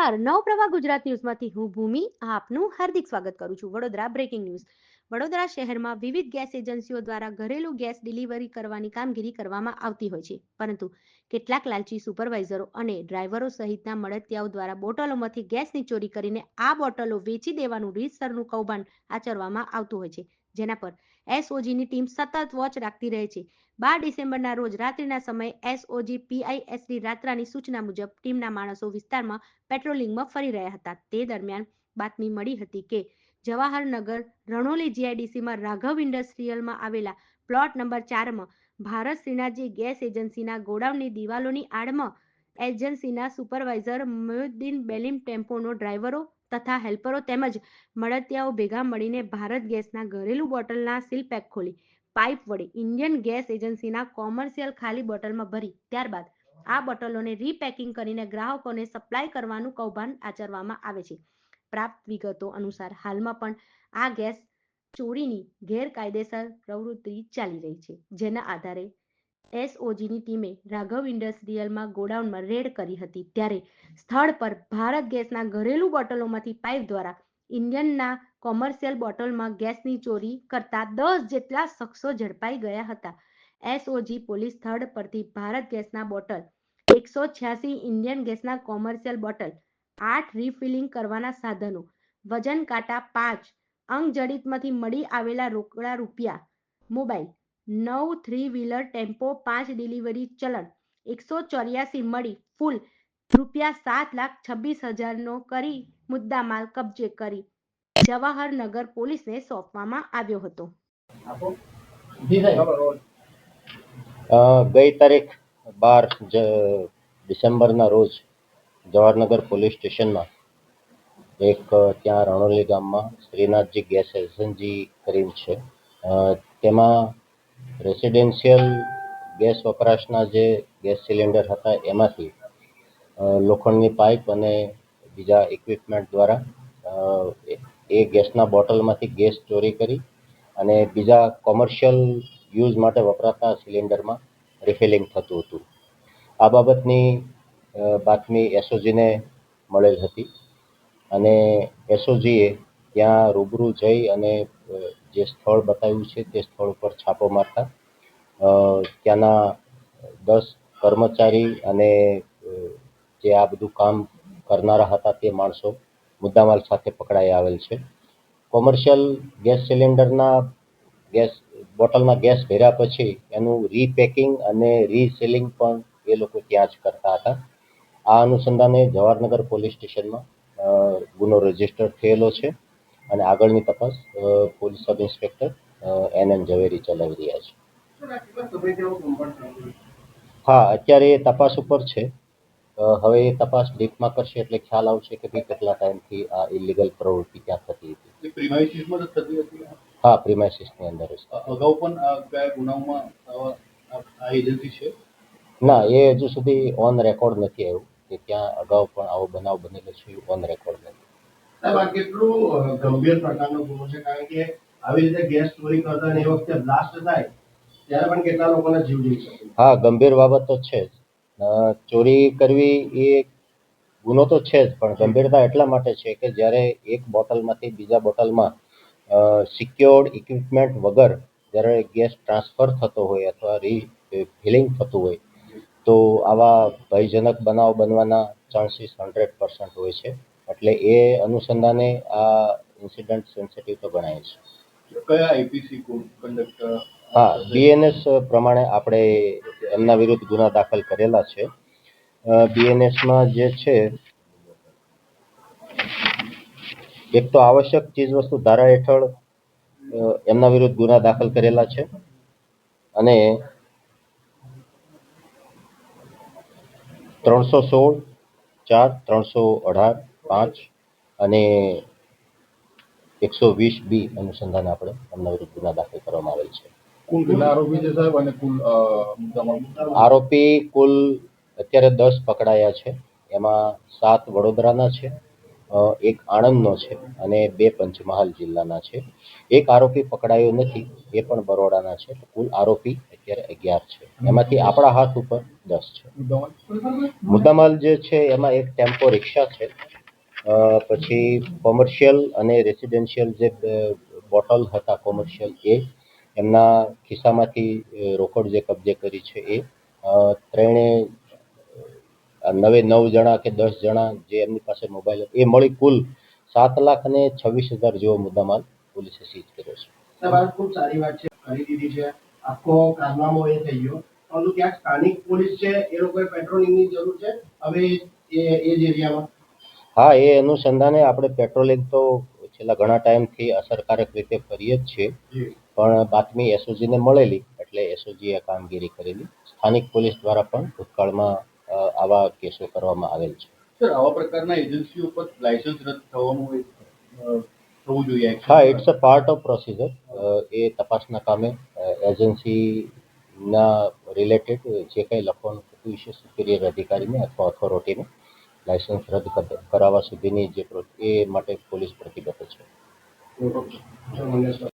નમસ્કાર, નવપ્રવાહ ગુજરાત ન્યૂઝમાંથી હું ભૂમિ આપનું હાર્દિક સ્વાગત કરું છું. Vadodara breaking news. વડોદરા શહેરમાં વિવિધ ગેસ એજન્સીઓ દ્વારા ઘરેલું ગેસ ડિલિવરી કરવાની કામગીરી કરવામાં આવતી હોય છે, પરંતુ કેટલાક લાલચી સુપરવાઇઝરો અને ડ્રાઈવરો સહિતના મળતિયાઓ દ્વારા બોટલોમાંથી ગેસની ચોરી કરીને આ બોટલો વેચી દેવાનું રીતસરનું કૌભાંડ આચરવામાં આવતું હોય છે, જેના પર એસઓજીની ટીમ સતત વોચ રાખતી રહે છે. 12 ડિસેમ્બરના રોજ રાત્રિના સમયે એસઓજી પીઆઈએસડી રાત્રાની સૂચના મુજબ ટીમના માણસો વિસ્તારમાં પેટ્રોલિંગમાં ફરી રહ્યા હતા. તે દરમિયાન બાતમી મળી હતી કે જવાહરનગર રણોલી જીઆઈડીસીમાં રાઘવ ઇન્ડસ્ટ્રીયલમાં આવેલા પ્લોટ નંબર 4માં ભારત શ્રીનાથજી ગેસ એજન્સીના ગોડાઉનની દિવાલોની આડમાં એજન્સીના સુપરવાઇઝર મોયુદ્દીન બેલીમ ટેમ્પોનો ડ્રાઈવરો તથા હેલ્પરો તેમજ મળતિયાઓ ભેગા મળીને ભારત ગેસના ઘરેલું બોટલના સીલ પેક ખોલી પાઇપ વડે ઇન્ડિયન ગેસ એજન્સીના કોમર્શિયલ ખાલી બોટલમાં ભરી ત્યારબાદ આ બોટલોને રીપેકિંગ કરીને ગ્રાહકોને સપ્લાય કરવાનું કૌભાંડ આચરવામાં આવે છે. પ્રાપ્ત વિગતો અનુસાર હાલમાં પણ આ ગેસ ચોરીની ગેરકાયદેસર પ્રવૃત્તિ ચાલી રહી છે, જેના આધારે એસઓજીની ટીમે રાઘવ ઇન્ડસ્ટ્રીયલમાં ગોડાઉનમાં રેડ કરી હતી, ત્યારે સ્થળ પર ભારત ગેસના ઘરેલું બોટલોમાંથી પાઇપ દ્વારા ઇન્ડિયનના કોમર્શિયલ બોટલમાં ગેસની ચોરી કરતા 10 જેટલા શખ્સો ઝડપાઈ ગયા હતા. એસઓજી પોલીસ સ્થળ પરથી ભારત ગેસના બોટલ 186 ઇન્ડિયન ગેસના કોમર્શિયલ બોટલ 8 રીફિલિંગ કરવાના સાધનો વજન કાંટા 5 અંગજડિતમાંથી મળી આવેલા રોકડા રૂપિયા મોબાઈલ 9 3 વ્હીલર ટેમ્પો 5 ડિલિવરી ચલણ 184 મળી ફૂલ રૂપિયા 7,26,000નો કરી મુદ્દામાલ કબજે કરી જવાહરનગર પોલીસને સોંપવામાં આવ્યો હતો. ગઈ તારીખ 12 ડિસેમ્બરના રોજ જવાહરનગર પોલીસ સ્ટેશનમાં એક ત્યાં રણોલી ગામમાં શ્રીનાથજી ગેસ એજન્સી કરીને છે, તેમાં રેસિડેન્શિયલ ગેસ વપરાશના જે ગેસ સિલિન્ડર હતા એમાંથી લોખંડની પાઇપ અને બીજા ઇક્વિપમેન્ટ દ્વારા એ ગેસના બોટલમાંથી ગેસ ચોરી કરી અને બીજા કોમર્શિયલ યુઝ માટે વપરાતા સિલિન્ડરમાં રિફિલિંગ થતું હતું. આ બાબતની બાતમી એસઓજીને મળેલ હતી અને એસઓજીએ ત્યાં રૂબરૂ જઈ અને જે સ્થળ બતાવ્યું છે તે સ્થળ ઉપર છાપો મારતા ત્યાંના 10 કર્મચારી અને જે આ બધું કામ કરનારા હતા તે માણસો મુદ્દામાલ સાથે પકડાઈ આવેલ છે. કોમર્શિયલ ગેસ સિલિન્ડરના ગેસ બોટલમાં ગેસ ભર્યા પછી એનું રીપેકિંગ અને રીસીલિંગ પણ એ લોકો ત્યાં જ કરતા હતા. આ અનુસંધાને જવાહરનગર પોલીસ સ્ટેશનમાં ગુનો રજીસ્ટર થયેલો છે અને આગળની તપાસ પોલીસ સબ ઇન્સ્પેક્ટર NN ઝવેરી ચલાવી રહ્યા છે. હા, અત્યારે એ તપાસ ઉપર છે. હવે એ તપાસ ડીપમાં કરશે એટલે ખ્યાલ આવશે કે ભાઈ કેટલા ટાઈમથી આ ઇલીગલ પ્રવૃત્તિ ત્યાં થતી હતી. પ્રીમાઇસીસમાં જ થતી હતી? હા, પ્રીમાઇસીસની અંદર જ. અગાઉ પણ કયા ગુનાઓમાં આ એજન્સી છે? ના, એ હજુ સુધી ઓન રેકોર્ડ નથી આવ્યું કે ત્યાં અગાઉ પણ આવો બનાવ બનેલો છે, ઓન રેકોર્ડ નથી. સાહેબ, આ કેટલું ગંભીર પ્રકારનો ગુનો છે, કારણ કે આવી રીતે ગેસ ચોરી કરતા એ વખતે બ્લાસ્ટ થાય ત્યારે પણ કેટલા લોકોના જીવ જઈ શકે? હા, ગંભીર બાબત તો છે જ. ચોરી કરવી એ ગુનો તો છે જ, પણ ગંભીરતા એટલા માટે છે કે જ્યારે એક બોટલમાંથી બીજા બોટલમાં સિક્યોર્ડ ઇક્વિપમેન્ટ વગર જ્યારે ગેસ ટ્રાન્સફર થતો હોય અથવા રીફિલિંગ થતું હોય તો આવા ભયજનક બનાવ બનવાના ચાન્સીસ 100% હોય છે. એટલે એ અનુસંધાને આ ઇન્સિડન્ટ સેન્સિટિવ તો ગણાય છે. કયા આઈપીસી કન્ડક્ટ? હા, બીએનએસ પ્રમાણે આપણે એમના વિરુદ્ધ ગુના દાખલ કરેલા છે. બીએનએસમાં જે છે એક તો આવશ્યક ચીજવસ્તુ ધારા હેઠળ એમના વિરુદ્ધ ગુના દાખલ કરેલા છે અને 316, 4, 318, 5 અને 120B અનુસંધાને આપણે એમના વિરુદ્ધ ગુના દાખલ કરવામાં આવેલ છે. કુલ કેટલા આરોપી છે સાહેબ અને કુલ આરોપી કુલ અત્યારે 10 પકડાયા છે. એમાં 7 વડોદરાના છે, 1 આણંદનો છે અને 2 પંચમહાલ જિલ્લાના છે. એક આરોપી પકડાયો નથી, એ પણ બરોડાના છે. કુલ આરોપી અત્યારે 11 છે, એમાંથી આપણા હાથ ઉપર 10 છે. મુદ્દામાલ જે છે એમાં એક ટેમ્પો રિક્ષા છે પછી કોમર્શિયલ અને રેસિડેન્શિયલ જે બોટલ હતા કોમર્શિયલ એ એમના ખિસ્સામાંથી રોકડ જે કબજે કરી છે એ ત્રણેય 9 જણા કે 10 જણા જે એમની પાસે મોબાઈલ એ મળી કુલ 7,26,000 જેવો મુદ્દામાલ પોલીસે સીઝ કર્યો છે. સાહેબ આ ખૂબ સારી વાત છે, કરી દીધી છે, આખો કારનામો એ થઈ ગયો, પરંતુ ક્યાંક સ્થાનિક પોલીસ છે એ લોકોએ પેટ્રોલિંગની જરૂર છે હવે એ જ એરિયામાં. હા, એ અનુસંધાને આપણે પેટ્રોલિંગ તો છેલ્લા ઘણા ટાઈમથી અસરકારક રીતે કરીએ જ છીએ, પણ બાતમી એસઓજીને મળેલી એટલે એસઓજીએ કામગીરી કરેલી. સ્થાનિક પોલીસ દ્વારા પણ ભૂતકાળમાં આવા કેસો કરવામાં આવેલ છે. સર, આવા પ્રકારના એજન્સીઓ પર લાયસન્સ રદ થવું જોઈએ. હા, it's a part of procedure. એ તપાસના કામે એજન્સીના રિલેટેડ જે કંઈ લખવાનું થતું હશે સુપિરિયર અધિકારીને અથવા ઓથોરિટીને લાયસન્સ રદ કરાવવા સુધીની એ માટે પોલીસ પ્રતિબદ્ધ છે.